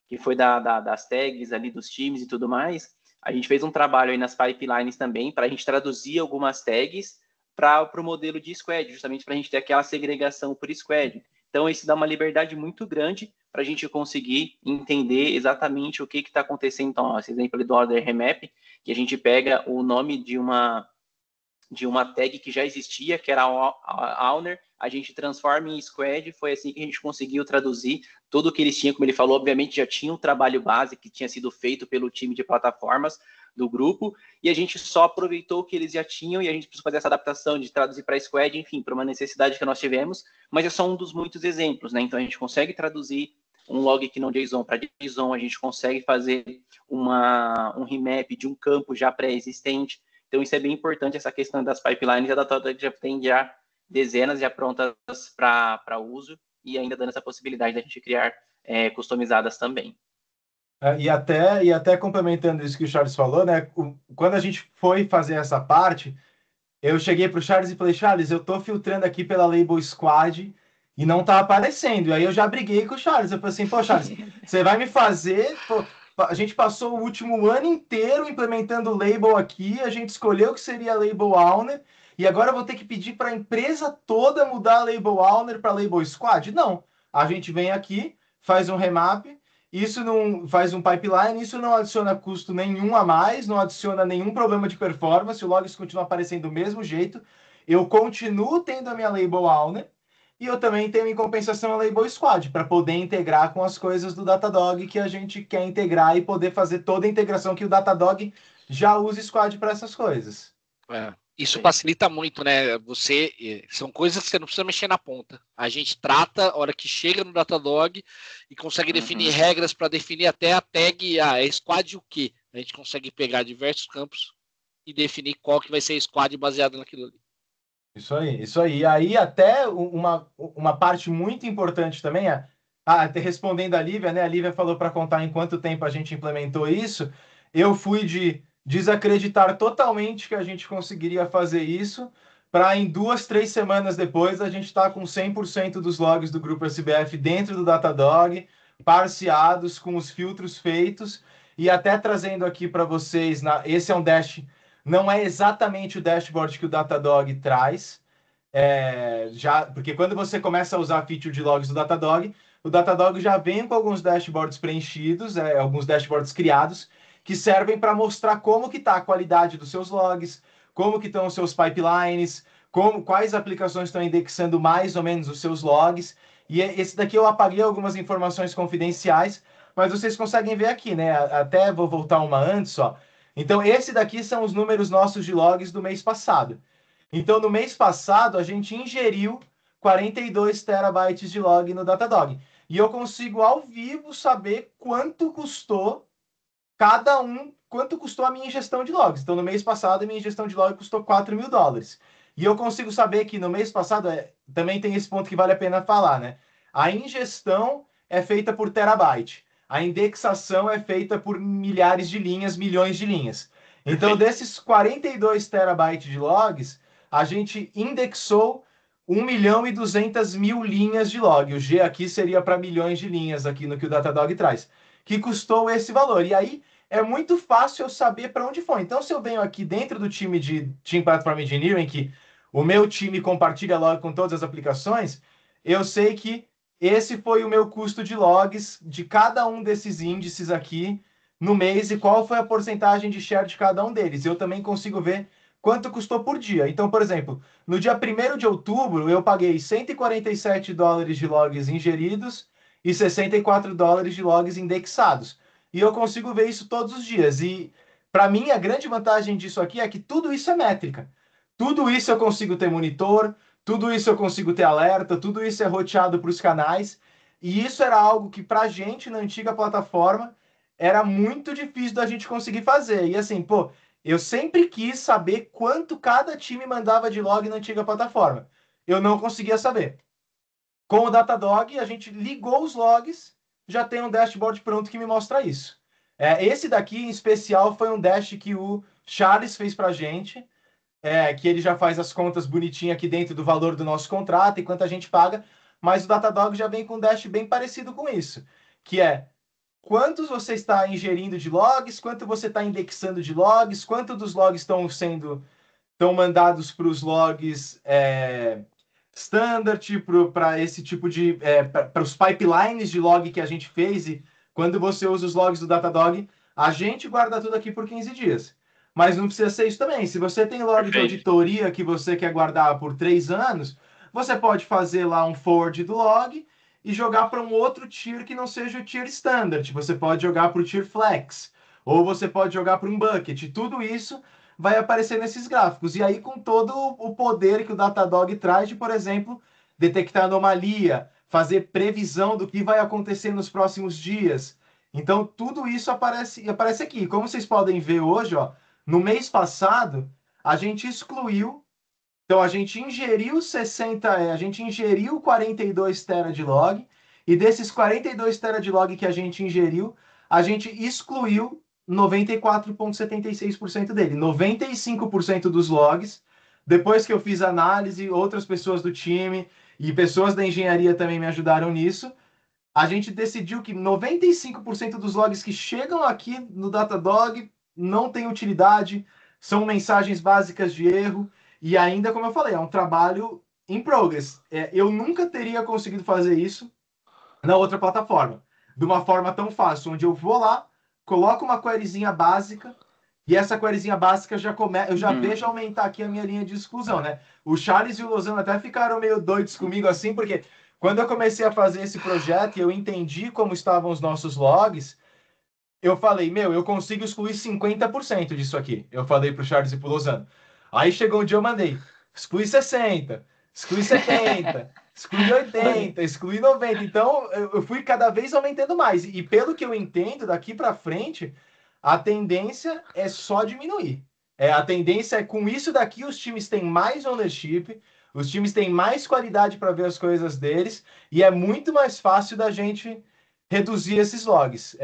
que foi das tags ali dos times e tudo mais, a gente fez um trabalho aí nas pipelines também, para a gente traduzir algumas tags para o modelo de squad, justamente para a gente ter aquela segregação por squad. Então, isso dá uma liberdade muito grande para a gente conseguir entender exatamente o que está acontecendo. Então, esse exemplo do Order Remap, que a gente pega o nome de uma tag que já existia, que era a Owner, a gente transforma em Squad, foi assim que a gente conseguiu traduzir tudo o que eles tinham, como ele falou, obviamente já tinha um trabalho base que tinha sido feito pelo time de plataformas do grupo, e a gente só aproveitou o que eles já tinham, e a gente precisou fazer essa adaptação de traduzir para Squad, enfim, para uma necessidade que nós tivemos, mas é só um dos muitos exemplos, né? Então a gente consegue traduzir um log que não JSON para JSON, a gente consegue fazer um remap de um campo já pré-existente. Então isso é bem importante, essa questão das pipelines, a Datadog já tem dezenas já prontas para uso, e ainda dando essa possibilidade da gente criar customizadas também. E até complementando isso que o Charles falou, né? Quando a gente foi fazer essa parte, eu cheguei para o Charles e falei, Charles, eu estou filtrando aqui pela Label Squad e não está aparecendo. E aí eu já briguei com o Charles. Eu falei assim, Charles, você vai me fazer... a gente passou o último ano inteiro implementando o label aqui, a gente escolheu que seria Label Owner, e agora eu vou ter que pedir para a empresa toda mudar a Label Owner para Label Squad? Não. A gente vem aqui, faz um remap, isso não faz um pipeline, isso não adiciona custo nenhum a mais, não adiciona nenhum problema de performance, o logs continua aparecendo do mesmo jeito, eu continuo tendo a minha Label Owner, e eu também tenho em compensação a Label Squad, para poder integrar com as coisas do Datadog que a gente quer integrar e poder fazer toda a integração que o Datadog já usa Squad para essas coisas. Isso facilita muito, né? São coisas que você não precisa mexer na ponta. A gente trata a hora que chega no Datadog e consegue definir regras para definir até a tag, é squad o quê? A gente consegue pegar diversos campos e definir qual que vai ser squad baseado naquilo ali. Isso aí. E aí até uma parte muito importante também até respondendo a Lívia, né? A Lívia falou para contar em quanto tempo a gente implementou isso. Eu fui de desacreditar totalmente que a gente conseguiria fazer isso, para em 2, 3 semanas depois a gente estar com 100% dos logs do grupo SBF dentro do Datadog, parseados, com os filtros feitos, e até trazendo aqui para vocês, esse é um dash, não é exatamente o dashboard que o Datadog traz, Porque quando você começa a usar a feature de logs do Datadog, o Datadog já vem com alguns dashboards preenchidos, alguns dashboards criados, que servem para mostrar como que está a qualidade dos seus logs, como que estão os seus pipelines, quais aplicações estão indexando mais ou menos os seus logs. E esse daqui eu apaguei algumas informações confidenciais, mas vocês conseguem ver aqui, né? Até vou voltar uma antes, ó. Então, esse daqui são os números nossos de logs do mês passado. Então, no mês passado, a gente ingeriu 42 terabytes de log no Datadog. E eu consigo, ao vivo, saber quanto custou quanto custou a minha ingestão de logs. Então, no mês passado, a minha ingestão de log custou $4.000. E eu consigo saber que no mês passado, também tem esse ponto que vale a pena falar, né? A ingestão é feita por terabyte. A indexação é feita por milhares de linhas, milhões de linhas. Então, desses 42 terabytes de logs, a gente indexou 1.200.000 linhas de log. O G aqui seria para milhões de linhas aqui no que o Datadog traz, que custou esse valor. E aí é muito fácil eu saber para onde foi. Então, se eu venho aqui dentro do time de Team Platform Engineering, que o meu time compartilha log com todas as aplicações, eu sei que esse foi o meu custo de logs de cada um desses índices aqui no mês e qual foi a porcentagem de share de cada um deles. Eu também consigo ver quanto custou por dia. Então, por exemplo, no dia 1º de outubro, eu paguei $147 de logs ingeridos e $64 de logs indexados. E eu consigo ver isso todos os dias. E, para mim, a grande vantagem disso aqui é que tudo isso é métrica. Tudo isso eu consigo ter monitor, tudo isso eu consigo ter alerta, tudo isso é roteado para os canais. E isso era algo que, para a gente, na antiga plataforma, era muito difícil da gente conseguir fazer. E assim, pô, eu sempre quis saber quanto cada time mandava de log na antiga plataforma. Eu não conseguia saber. Com o Datadog, a gente ligou os logs, já tem um dashboard pronto que me mostra isso. Esse daqui, em especial, foi um dash que o Charles fez para a gente, que ele já faz as contas bonitinhas aqui dentro do valor do nosso contrato e quanto a gente paga, mas o Datadog já vem com um dash bem parecido com isso, que é quantos você está ingerindo de logs, quanto você está indexando de logs, quanto dos logs estão mandados para os logs standard, para esse tipo de para os pipelines de log que a gente fez. E quando você usa os logs do Datadog, a gente guarda tudo aqui por 15 dias. Mas não precisa ser isso também. Se você tem log de auditoria que você quer guardar por 3 anos, você pode fazer lá um forward do log e jogar para um outro tier que não seja o tier standard. Você pode jogar para o tier flex, ou você pode jogar para um bucket. Tudo isso vai aparecer nesses gráficos. E aí com todo o poder que o Datadog traz de, por exemplo, detectar anomalia, fazer previsão do que vai acontecer nos próximos dias. Então tudo isso aparece aqui. Como vocês podem ver hoje, ó, no mês passado, a gente excluiu. Então, a gente ingeriu 42 tera de log, e desses 42 tera de log que a gente ingeriu, a gente excluiu 94,76% dele. 95% dos logs, depois que eu fiz análise, outras pessoas do time e pessoas da engenharia também me ajudaram nisso, a gente decidiu que 95% dos logs que chegam aqui no Datadog não tem utilidade, são mensagens básicas de erro, e ainda, como eu falei, é um trabalho in progress. Eu nunca teria conseguido fazer isso na outra plataforma, de uma forma tão fácil, onde eu vou lá, coloco uma queryzinha básica, e essa queryzinha básica eu já vejo aumentar aqui a minha linha de exclusão, né? O Charles e o Lozano até ficaram meio doidos comigo assim, porque quando eu comecei a fazer esse projeto e eu entendi como estavam os nossos logs, eu falei, eu consigo excluir 50% disso aqui. Eu falei pro Charles e pro Lozano. Aí chegou um dia eu mandei, exclui 60, exclui 70, exclui 80, exclui 90. Então, eu fui cada vez aumentando mais. E pelo que eu entendo, daqui para frente, a tendência é só diminuir. A tendência é, com isso daqui, os times têm mais ownership, os times têm mais qualidade para ver as coisas deles, e é muito mais fácil da gente reduzir esses logs.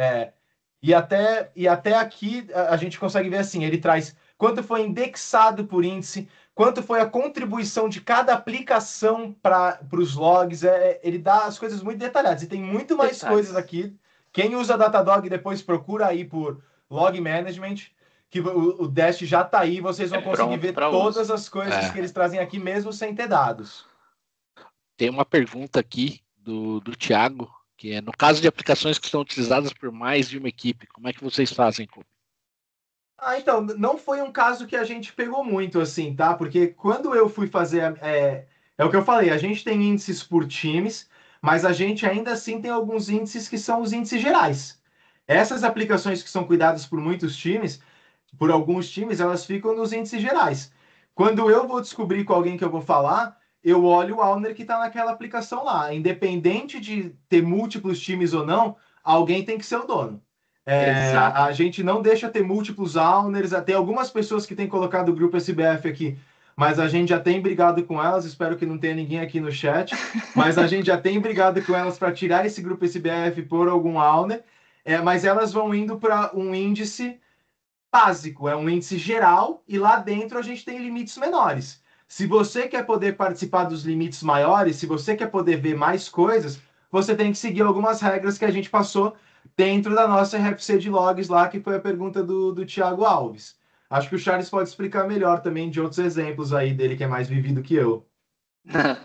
E até aqui a gente consegue ver assim, ele traz quanto foi indexado por índice, quanto foi a contribuição de cada aplicação para os logs. Ele dá as coisas muito detalhadas. E tem muito mais coisas aqui. Quem usa Datadog depois procura aí por Log Management, que o Dash já tá aí, vocês vão conseguir ver todas uso. as coisas que eles trazem aqui, mesmo sem ter dados. Tem uma pergunta aqui do Thiago, que é: no caso de aplicações que são utilizadas por mais de uma equipe, como é que vocês fazem? Então, não foi um caso que a gente pegou muito, assim, tá? Porque quando eu fui fazer. É o que eu falei, a gente tem índices por times, mas a gente ainda assim tem alguns índices que são os índices gerais. Essas aplicações que são cuidadas por muitos times, por alguns times, elas ficam nos índices gerais. Quando eu vou descobrir com alguém que eu vou falar, eu olho o owner que está naquela aplicação lá. Independente de ter múltiplos times ou não, alguém tem que ser o dono. Exato. A gente não deixa ter múltiplos owners. Tem algumas pessoas que têm colocado o grupo SBF aqui, mas a gente já tem brigado com elas. Espero que não tenha ninguém aqui no chat. Mas a gente já tem brigado com elas para tirar esse grupo SBF por algum owner. Mas elas vão indo para um índice básico, é um índice geral, e lá dentro a gente tem limites menores. Se você quer poder participar dos limites maiores, se você quer poder ver mais coisas, você tem que seguir algumas regras que a gente passou dentro da nossa RFC de logs lá, que foi a pergunta do Thiago Alves. Acho que o Charles pode explicar melhor também de outros exemplos aí dele, que é mais vivido que eu.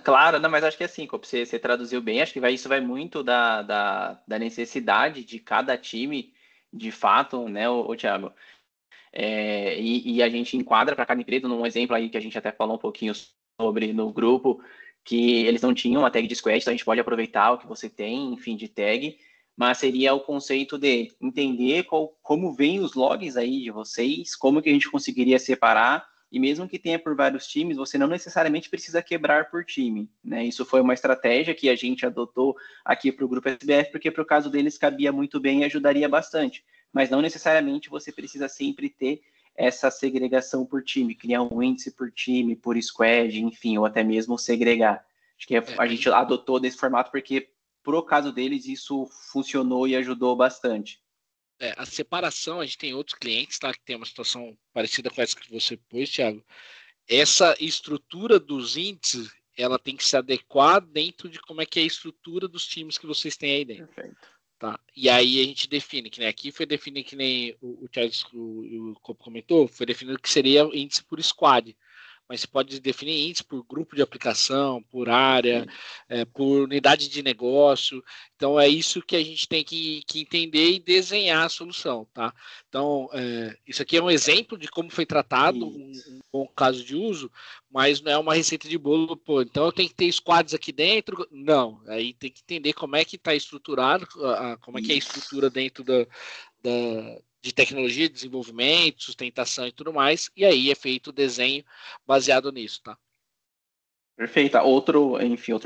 Claro, não, mas acho que assim, você traduziu bem, acho que isso vai muito da necessidade de cada time, de fato, né, o Thiago? E a gente enquadra para cada empresa, num exemplo aí que a gente até falou um pouquinho sobre no grupo, que eles não tinham uma tag de squad, então a gente pode aproveitar o que você tem, enfim, de tag, mas seria o conceito de entender como vem os logs aí de vocês, como que a gente conseguiria separar, e mesmo que tenha por vários times, você não necessariamente precisa quebrar por time, né? Isso foi uma estratégia que a gente adotou aqui para o grupo SBF, porque para o caso deles cabia muito bem e ajudaria bastante. Mas não necessariamente você precisa sempre ter essa segregação por time, criar um índice por time, por squad, enfim, ou até mesmo segregar. Acho que a gente adotou desse formato porque, por o caso deles, isso funcionou e ajudou bastante. A separação, a gente tem outros clientes, tá, que tem uma situação parecida com essa que você pôs, Thiago. Essa estrutura dos índices, ela tem que se adequar dentro de como é que é a estrutura dos times que vocês têm aí dentro. Perfeito. Tá? E aí a gente define, que nem aqui foi definido, que nem o Charles o Copo comentou, foi definido que seria índice por squad. Mas você pode definir índice por grupo de aplicação, por área, por unidade de negócio. Então, é isso que a gente tem que entender e desenhar a solução, tá? Então, isso aqui é um exemplo de como foi tratado um bom caso de uso, mas não é uma receita de bolo, pô, então eu tenho que ter squads aqui dentro. Não, aí tem que entender como é que está estruturado, como é que é a estrutura dentro de tecnologia, desenvolvimento, sustentação e tudo mais, e aí é feito o desenho baseado nisso, tá? Perfeito. Outro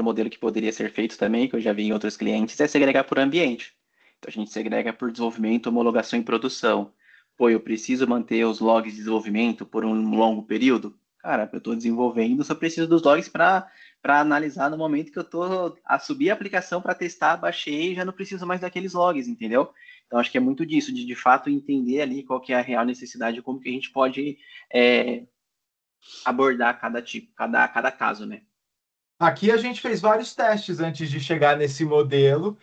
modelo que poderia ser feito também, que eu já vi em outros clientes, é segregar por ambiente. Então, a gente segrega por desenvolvimento, homologação e produção. Pô, eu preciso manter os logs de desenvolvimento por um longo período? Cara, eu estou desenvolvendo, só preciso dos logs para analisar no momento que eu estou a subir a aplicação para testar, baixei, já não preciso mais daqueles logs, entendeu? Então, acho que é muito disso, de fato entender ali qual que é a real necessidade, como que a gente pode abordar cada tipo, cada caso, né? Aqui a gente fez vários testes antes de chegar nesse modelo.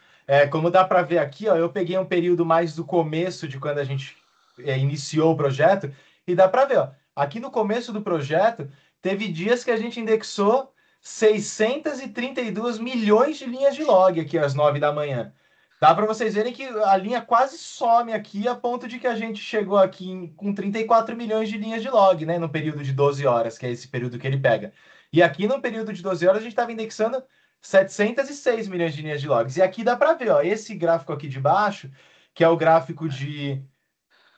Como dá para ver aqui, ó, eu peguei um período mais do começo de quando a gente iniciou o projeto, e dá para ver, ó, aqui no começo do projeto, teve dias que a gente indexou 632 milhões de linhas de log aqui às 9 da manhã. Dá para vocês verem que a linha quase some aqui, a ponto de que a gente chegou aqui com 34 milhões de linhas de log, né, no período de 12 horas, que é esse período que ele pega. E aqui no período de 12 horas a gente estava indexando 706 milhões de linhas de logs. E aqui dá para ver, ó, esse gráfico aqui de baixo, que é o gráfico de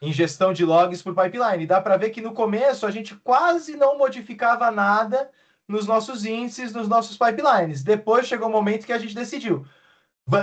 ingestão de logs por pipeline. Dá para ver que no começo a gente quase não modificava nada nos nossos índices, nos nossos pipelines. Depois chegou o momento que a gente decidiu.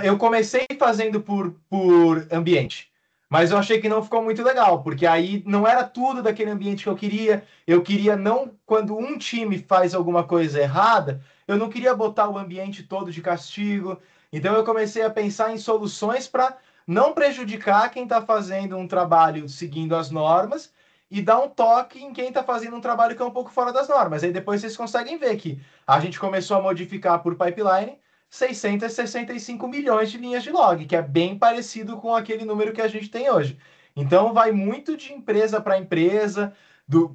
Eu comecei fazendo por ambiente, mas eu achei que não ficou muito legal, porque aí não era tudo daquele ambiente que eu queria. Eu queria não, quando um time faz alguma coisa errada, eu não queria botar o ambiente todo de castigo. Então eu comecei a pensar em soluções para não prejudicar quem está fazendo um trabalho seguindo as normas e dar um toque em quem está fazendo um trabalho que é um pouco fora das normas. Aí depois vocês conseguem ver que a gente começou a modificar por pipeline 665 milhões de linhas de log, que é bem parecido com aquele número que a gente tem hoje. Então, vai muito de empresa para empresa,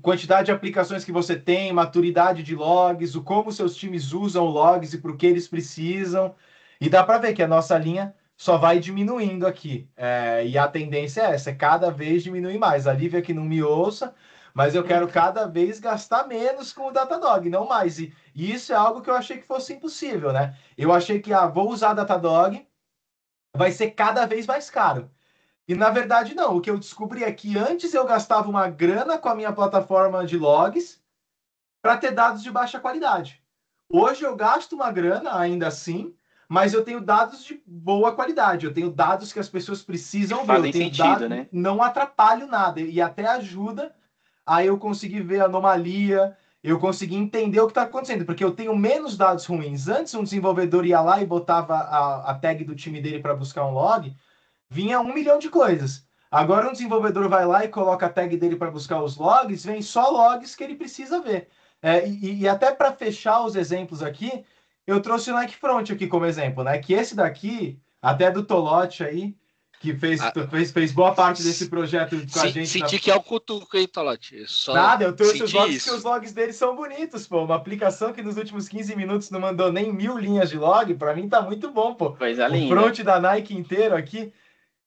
quantidade de aplicações que você tem, maturidade de logs, o como seus times usam logs e para o que eles precisam. E dá para ver que a nossa linha só vai diminuindo aqui. E a tendência é essa, é cada vez diminuir mais. A Lívia que não me ouça, mas eu quero cada vez gastar menos com o Datadog, não mais. E isso é algo que eu achei que fosse impossível, né? Eu achei que, vou usar Datadog, vai ser cada vez mais caro. E na verdade, não. O que eu descobri é que antes eu gastava uma grana com a minha plataforma de logs para ter dados de baixa qualidade. Hoje eu gasto uma grana, ainda assim, mas eu tenho dados de boa qualidade. Eu tenho dados que as pessoas precisam ver. Eu tenho sentido, né? Não atrapalho nada e até ajuda a eu conseguir ver anomalia, eu conseguir entender o que está acontecendo, porque eu tenho menos dados ruins. Antes, um desenvolvedor ia lá e botava a tag do time dele para buscar um log, vinha 1 milhão de coisas. Agora um desenvolvedor vai lá e coloca a tag dele para buscar os logs, vem só logs que ele precisa ver. E até para fechar os exemplos aqui, eu trouxe o Nike Front aqui como exemplo, né? Que esse daqui, até do Tolote aí, que fez boa parte desse projeto com a gente. Senti que é o cutuco, hein, Tolote? Nada, eu trouxe os logs porque os logs deles são bonitos, pô. Uma aplicação que nos últimos 15 minutos não mandou nem 1000 linhas de log, para mim tá muito bom, pô. Coisa o linda. front da Nike inteiro aqui.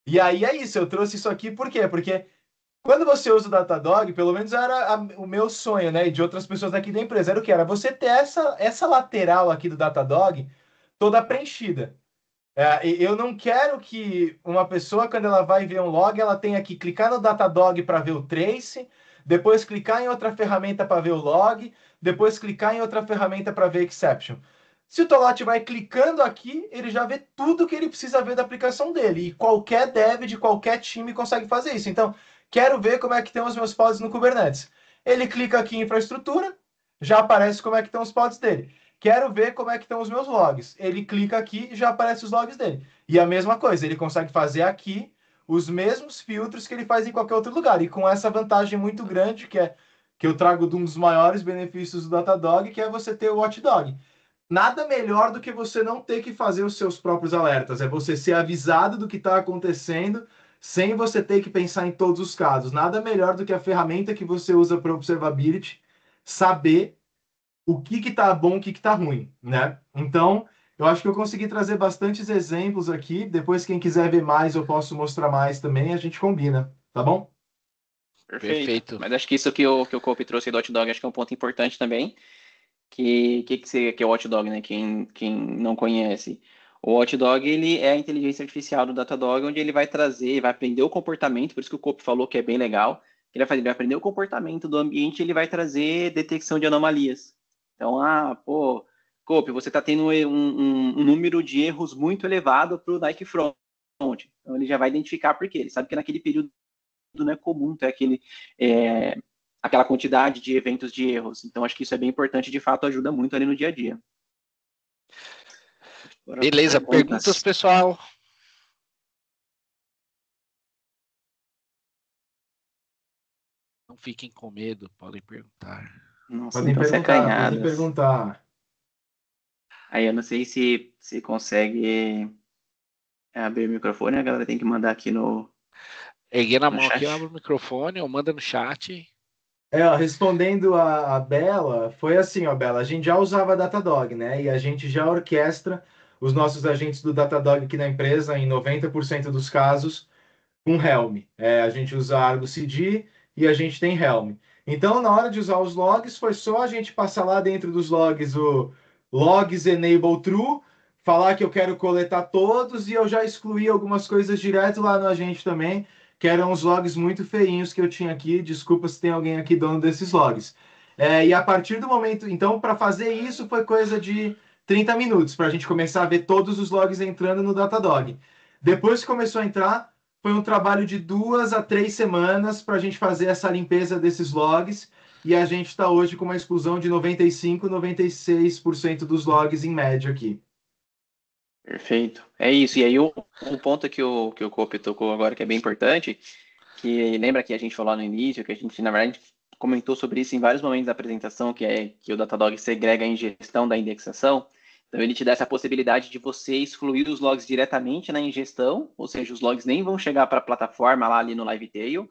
E aí é isso, eu trouxe isso aqui por quê? Porque quando você usa o Datadog, pelo menos era o meu sonho, né? E de outras pessoas aqui da empresa, era o que? Era você ter essa lateral aqui do Datadog toda preenchida. Eu não quero que uma pessoa, quando ela vai ver um log, ela tenha que clicar no Datadog para ver o trace, depois clicar em outra ferramenta para ver o log, depois clicar em outra ferramenta para ver exception. Se o Tolote vai clicando aqui, ele já vê tudo que ele precisa ver da aplicação dele. E qualquer dev de qualquer time consegue fazer isso. Então, quero ver como é que estão os meus pods no Kubernetes. Ele clica aqui em infraestrutura, já aparece como é que estão os pods dele. Quero ver como é que estão os meus logs. Ele clica aqui e já aparece os logs dele. E a mesma coisa, ele consegue fazer aqui os mesmos filtros que ele faz em qualquer outro lugar. E com essa vantagem muito grande, que eu trago de um dos maiores benefícios do Datadog, que é você ter o Watchdog. Nada melhor do que você não ter que fazer os seus próprios alertas. É você ser avisado do que está acontecendo sem você ter que pensar em todos os casos. Nada melhor do que a ferramenta que você usa para Observability saber o que está bom, o que está ruim, né? Então, eu acho que eu consegui trazer bastantes exemplos aqui. Depois, quem quiser ver mais, eu posso mostrar mais também. A gente combina, tá bom? Perfeito. Mas acho que isso que o Cope trouxe do Watchdog, acho que é um ponto importante também. Que é o Watchdog, né? Quem não conhece. O Watchdog, ele é a inteligência artificial do Datadog, onde ele vai trazer, vai aprender o comportamento, por isso que o Cope falou que é bem legal. Ele vai aprender o comportamento do ambiente e ele vai trazer detecção de anomalias. Então, Cope, você está tendo um número de erros muito elevado para o Nike Front. Então, ele já vai identificar por quê. Ele sabe que naquele período não é comum ter aquela quantidade de eventos de erros. Então, acho que isso é bem importante, de fato, ajuda muito ali no dia a dia. Beleza, perguntas, pessoal? Não fiquem com medo, podem perguntar. Nossa, podem perguntar. Aí eu não sei se consegue abrir o microfone, a galera tem que mandar aqui no Erguei na mão aqui, eu abro o microfone, ou manda no chat. Respondendo a Bela, foi assim, Bela, a gente já usava Datadog, né? E a gente já orquestra os nossos agentes do Datadog aqui na empresa, em 90% dos casos, com Helm. A gente usa Argo CD e a gente tem Helm. Então, na hora de usar os logs, foi só a gente passar lá dentro dos logs o logs enable true, falar que eu quero coletar todos e eu já excluí algumas coisas direto lá no agente também, que eram os logs muito feinhos que eu tinha aqui. Desculpa se tem alguém aqui dono desses logs. E a partir do momento... Então, para fazer isso, foi coisa de 30 minutos, para a gente começar a ver todos os logs entrando no Datadog. Depois que começou a entrar, foi um trabalho de 2 a 3 semanas para a gente fazer essa limpeza desses logs, e a gente está hoje com uma exclusão de 95, 96% dos logs em média aqui. Perfeito. É isso. E aí um ponto que o Cope tocou agora, que é bem importante, que lembra que a gente falou no início, que a gente, na verdade, comentou sobre isso em vários momentos da apresentação, que o Datadog segrega a ingestão da indexação. Então, ele te dá essa possibilidade de você excluir os logs diretamente na ingestão, ou seja, os logs nem vão chegar para a plataforma lá ali no LiveTail,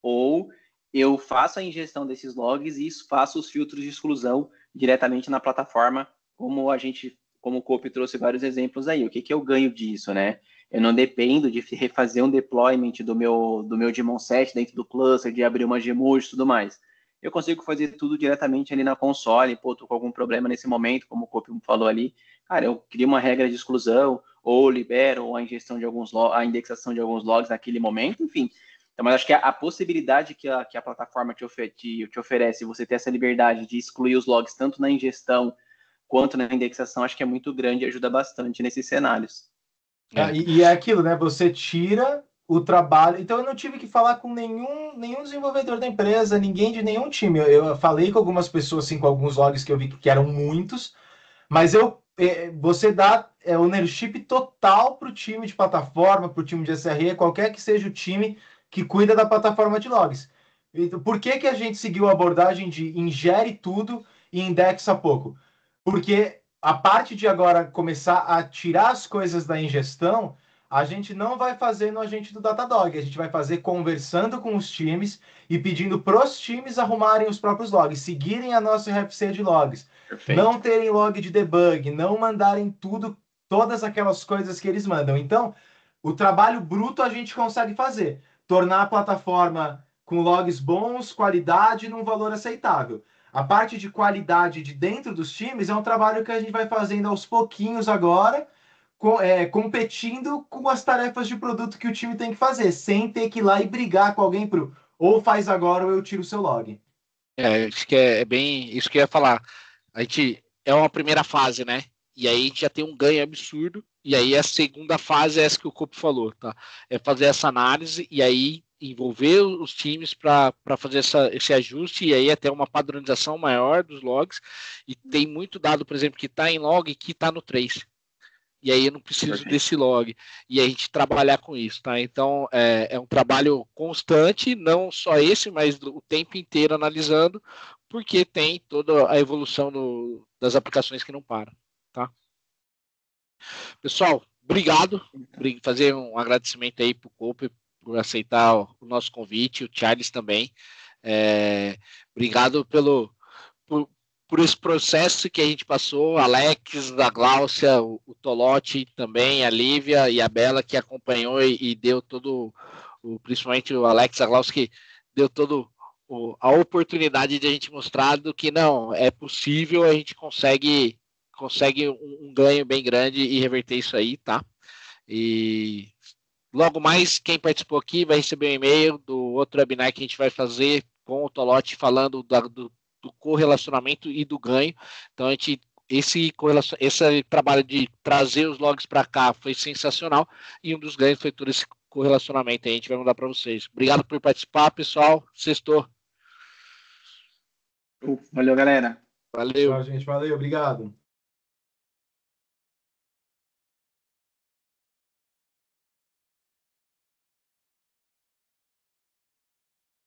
ou eu faço a ingestão desses logs e faço os filtros de exclusão diretamente na plataforma, como o Copy trouxe vários exemplos aí. O que eu ganho disso, né? Eu não dependo de refazer um deployment do meu daemon set dentro do cluster, de abrir uma Gmod e tudo mais. Eu consigo fazer tudo diretamente ali na console. Pô, tô com algum problema nesse momento, como o Copy falou ali. Cara, eu crio uma regra de exclusão, ou libero a ingestão de a indexação de alguns logs naquele momento, enfim. Então, mas acho que a possibilidade que a plataforma te oferece, você ter essa liberdade de excluir os logs tanto na ingestão quanto na indexação, acho que é muito grande e ajuda bastante nesses cenários. E é aquilo, né? Você tira o trabalho. Então, eu não tive que falar com nenhum desenvolvedor da empresa, ninguém de nenhum time. Eu falei com algumas pessoas, assim, com alguns logs que eu vi que eram muitos, mas você dá ownership total para o time de plataforma, para o time de SRE, qualquer que seja o time que cuida da plataforma de logs. Então, por que a gente seguiu a abordagem de ingere tudo e indexa pouco? Porque a parte de agora começar a tirar as coisas da ingestão, a gente não vai fazer no agente do Datadog, a gente vai fazer conversando com os times e pedindo para os times arrumarem os próprios logs, seguirem a nossa RFC de logs. Perfeito. Não terem log de debug, não mandarem todas aquelas coisas que eles mandam. Então, o trabalho bruto a gente consegue fazer. Tornar a plataforma com logs bons, qualidade, num valor aceitável. A parte de qualidade de dentro dos times é um trabalho que a gente vai fazendo aos pouquinhos agora, competindo com as tarefas de produto que o time tem que fazer, sem ter que ir lá e brigar com alguém ou faz agora ou eu tiro o seu log. Acho que é bem isso que eu ia falar. A gente é uma primeira fase, né? E aí a gente já tem um ganho absurdo. E aí a segunda fase é essa que o Copo falou, tá? É fazer essa análise e aí envolver os times para fazer esse ajuste e aí até uma padronização maior dos logs. E tem muito dado, por exemplo, que está em log e que está no trace. E aí eu não preciso desse log. E a gente trabalhar com isso, tá? Então é um trabalho constante, não só esse, mas o tempo inteiro analisando, porque tem toda a evolução das aplicações que não param, tá? Pessoal, obrigado. Fazer um agradecimento aí para o Cope por aceitar o nosso convite, o Charles também. Obrigado por esse processo que a gente passou, Alex, a Gláucia, o Tolotti também, a Lívia e a Bela que acompanhou e deu todo, principalmente o Alex, a Gláucia que deu todo a oportunidade de a gente mostrar do que não, é possível, a gente consegue um ganho bem grande e reverter isso aí, tá? E logo mais, quem participou aqui vai receber um e-mail do outro webinar que a gente vai fazer com o Tolotti falando do correlacionamento e do ganho. Então, esse trabalho de trazer os logs para cá foi sensacional e um dos ganhos foi todo esse correlacionamento. A gente vai mandar para vocês. Obrigado por participar, pessoal. Sextou. Valeu, galera. Valeu. Tchau, gente. Valeu. Obrigado.